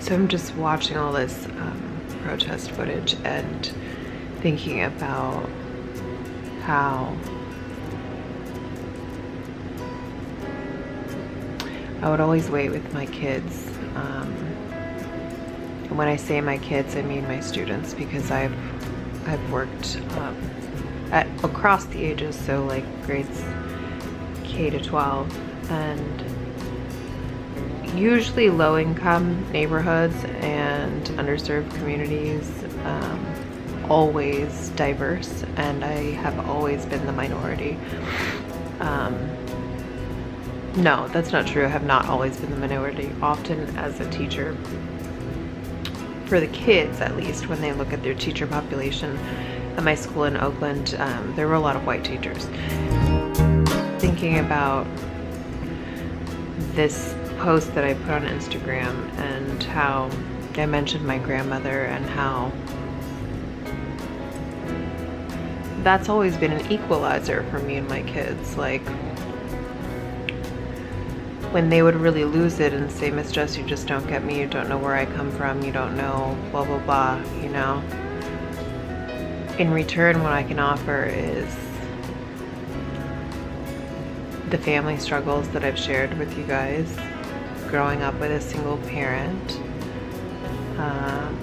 So I'm just watching all this protest footage and thinking about how I would always wait with my kids. And when I say my kids, I mean my students, because I've worked across the ages, so like grades K to 12, and usually low-income neighborhoods and underserved communities, always diverse, and I have always been the minority. No, that's not true. I have not always been the minority. Often as a teacher, for the kids at least, when they look at their teacher population at my school in Oakland, there were a lot of white teachers. Thinking about this post that I put on Instagram and how I mentioned my grandmother and how that's always been an equalizer for me and my kids. Like, when they would really lose it and say, Miss Jess, you just don't get me, you don't know where I come from, you don't know, blah, blah, blah, you know. In return, what I can offer is the family struggles that I've shared with you guys, growing up with a single parent,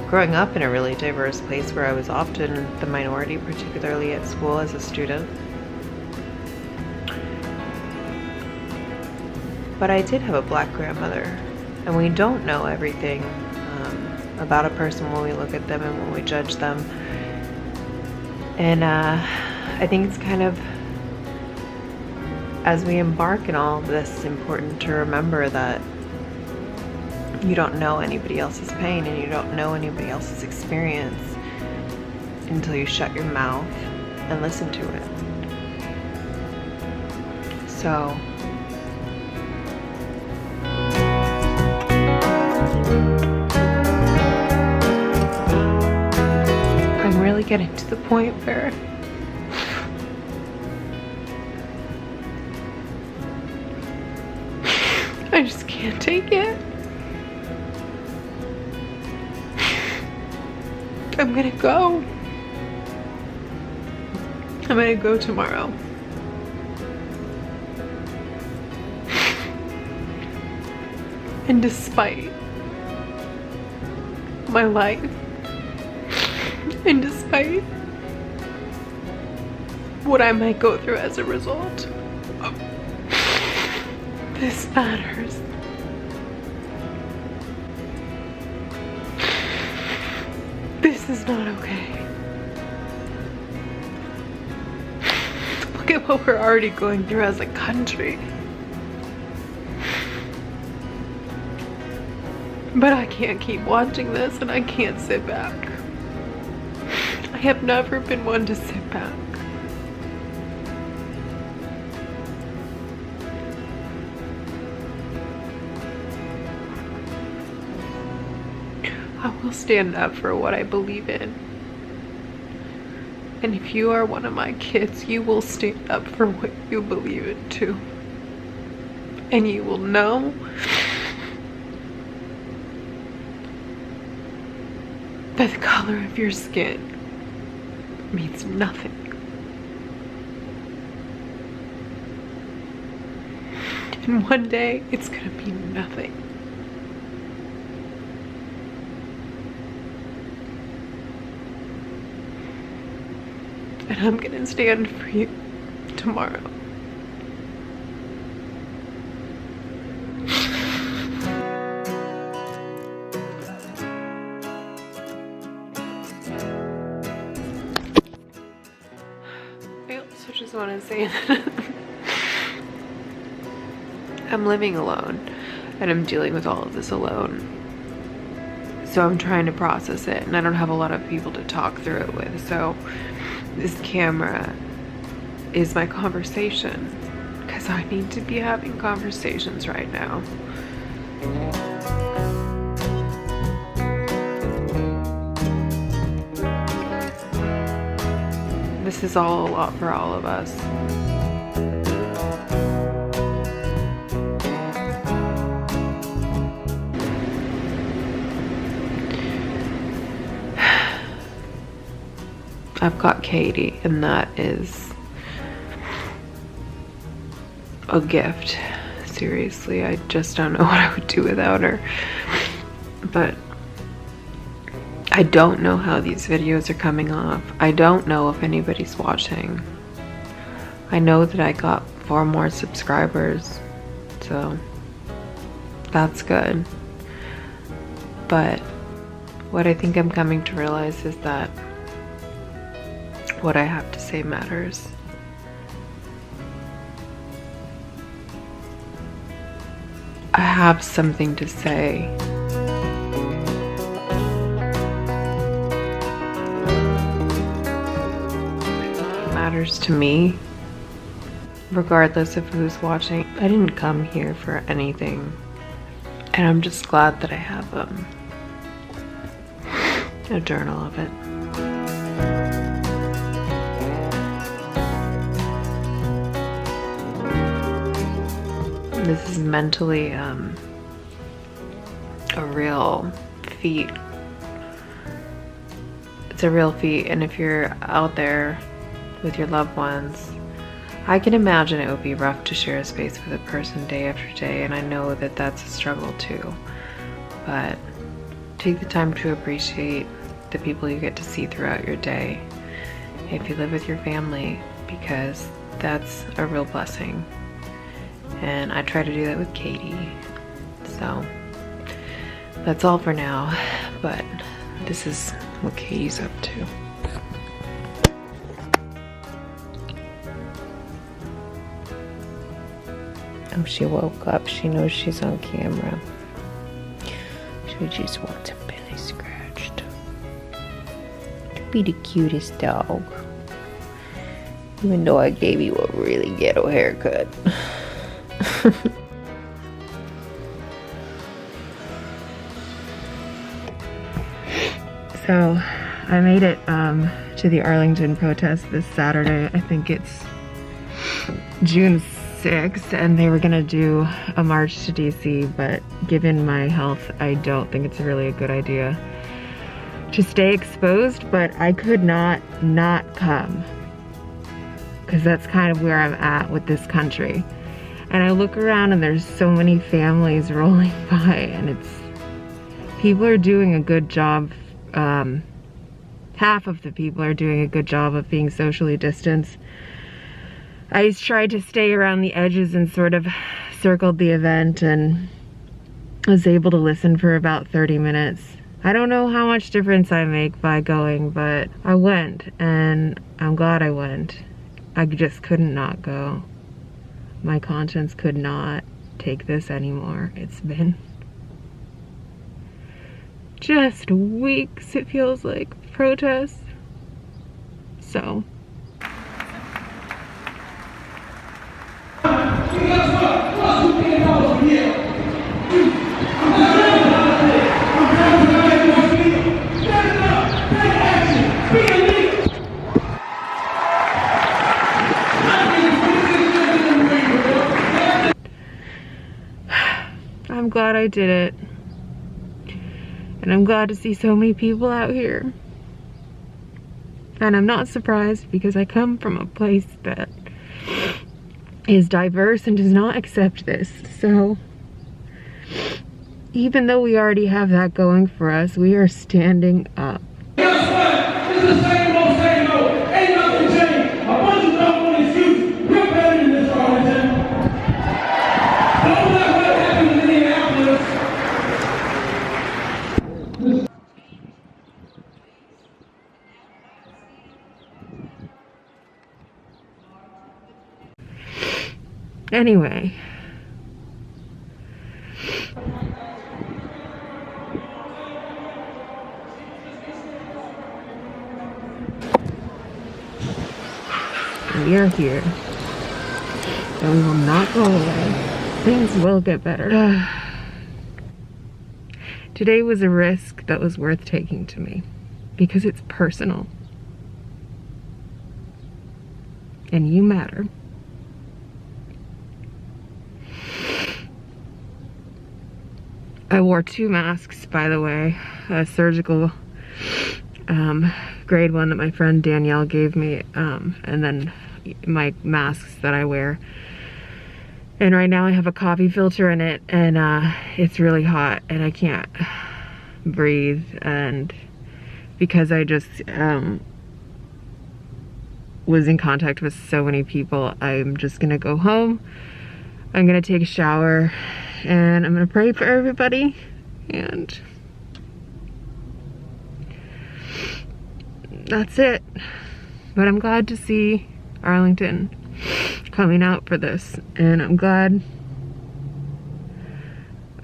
growing up in a really diverse place where I was often the minority, particularly at school as a student. But I did have a black grandmother, and we don't know everything about a person when we look at them and when we judge them. And I think it's kind of, as we embark in all of this, important to remember that you don't know anybody else's pain and you don't know anybody else's experience until you shut your mouth and listen to it. So I'm really getting to the point where I just can't take it. I'm gonna go. I'm gonna go tomorrow. And despite my life, and despite what I might go through as a result, this matters. This is not okay. Look at what we're already going through as a country. But I can't keep watching this, and I can't sit back. I have never been one to sit back. I will stand up for what I believe in. And if you are one of my kids, you will stand up for what you believe in too. And you will know that the color of your skin means nothing. And one day, it's gonna mean nothing. And I'm gonna stand for you tomorrow. I also just want to say that I'm living alone and I'm dealing with all of this alone. So I'm trying to process it, and I don't have a lot of people to talk through it with. So this camera is my conversation, because I need to be having conversations right now. This is all a lot for all of us. I've got Katie, and that is a gift. Seriously, I just don't know what I would do without her. But I don't know how these videos are coming off. I don't know if anybody's watching. I know that I got 4 more subscribers, so that's good. But what I think I'm coming to realize is that what I have to say matters. I have something to say. It matters to me, regardless of who's watching. I didn't come here for anything, and I'm just glad that I have a journal of it. This is mentally a real feat. It's a real feat, and if you're out there with your loved ones, I can imagine it would be rough to share a space with a person day after day, and I know that that's a struggle too. But take the time to appreciate the people you get to see throughout your day if you live with your family, because that's a real blessing. And I try to do that with Katie. So that's all for now, but this is what Katie's up to. Oh, she woke up. She knows she's on camera. She just wants her belly scratched. To be the cutest dog. Even though I gave you a really ghetto haircut. So I made it to the Arlington protest this Saturday. I think it's June 6th, and they were gonna do a march to DC, but given my health, I don't think it's really a good idea to stay exposed, but I could not come, because that's kind of where I'm at with this country. And I look around and there's so many families rolling by, and people are doing a good job. Half of the people are doing a good job of being socially distanced. I just tried to stay around the edges and sort of circled the event, and was able to listen for about 30 minutes. I don't know how much difference I make by going, but I went, and I'm glad I went. I just couldn't not go. My conscience could not take this anymore. It's been just weeks, it feels like, protests. So. I'm glad I did it. And I'm glad to see so many people out here. And I'm not surprised, because I come from a place that is diverse and does not accept this. So even though we already have that going for us, we are standing up. Guess what? It's the same old, same old. Ain't nothing changed. A bunch of dumb on excuses. We're better than this, Arlington. Don't let what happened in Minneapolis. Anyway. We are here, and we will not go away. Things will get better. Today was a risk that was worth taking to me, because it's personal. And you matter. I wore 2 masks, by the way, a surgical grade 1 that my friend Danielle gave me, and then my masks that I wear. And right now I have a coffee filter in it, and it's really hot and I can't breathe, and because I just was in contact with so many people, I'm just gonna go home. I'm gonna take a shower and I'm gonna pray for everybody, and that's it. But I'm glad to see Arlington coming out for this, and I'm glad.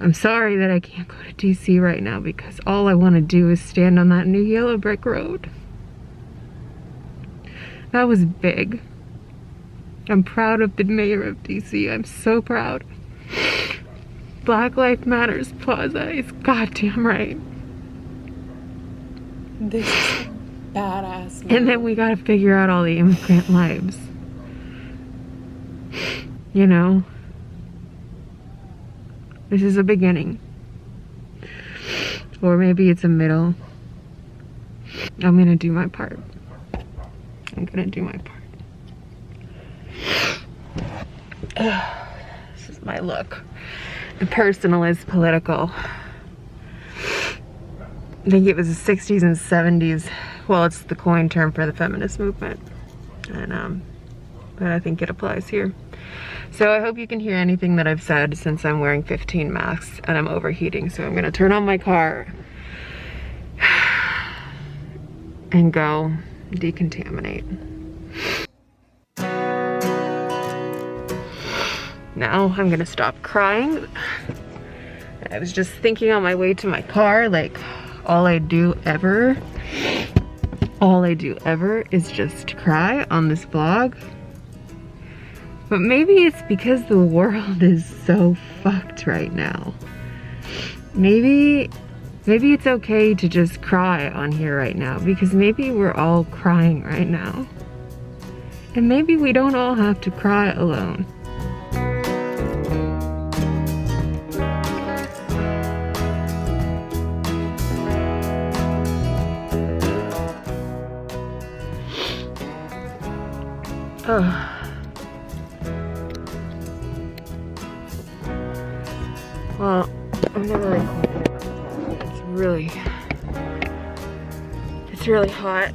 I'm sorry that I can't go to DC right now because all I want to do is stand on that new yellow brick road. That was big. I'm proud of the mayor of DC. I'm so proud. Black Lives Matter's Plaza is goddamn right. This is badass. And then we gotta figure out all the immigrant lives. You know? This is a beginning. Or maybe it's a middle. I'm gonna do my part. I'm gonna do my part. This is my look. The personal is political. I think it was the 60s and 70s. Well, it's the coin term for the feminist movement. And but I think it applies here. So I hope you can hear anything that I've said, since I'm wearing 15 masks and I'm overheating. So I'm gonna turn on my car and go decontaminate. Now I'm gonna stop crying. I was just thinking on my way to my car, like, all I do ever is just cry on this vlog. But maybe it's because the world is so fucked right now. Maybe it's okay to just cry on here right now, because maybe we're all crying right now. And maybe we don't all have to cry alone. Oh. Well, I'm not really confident. It's really hot.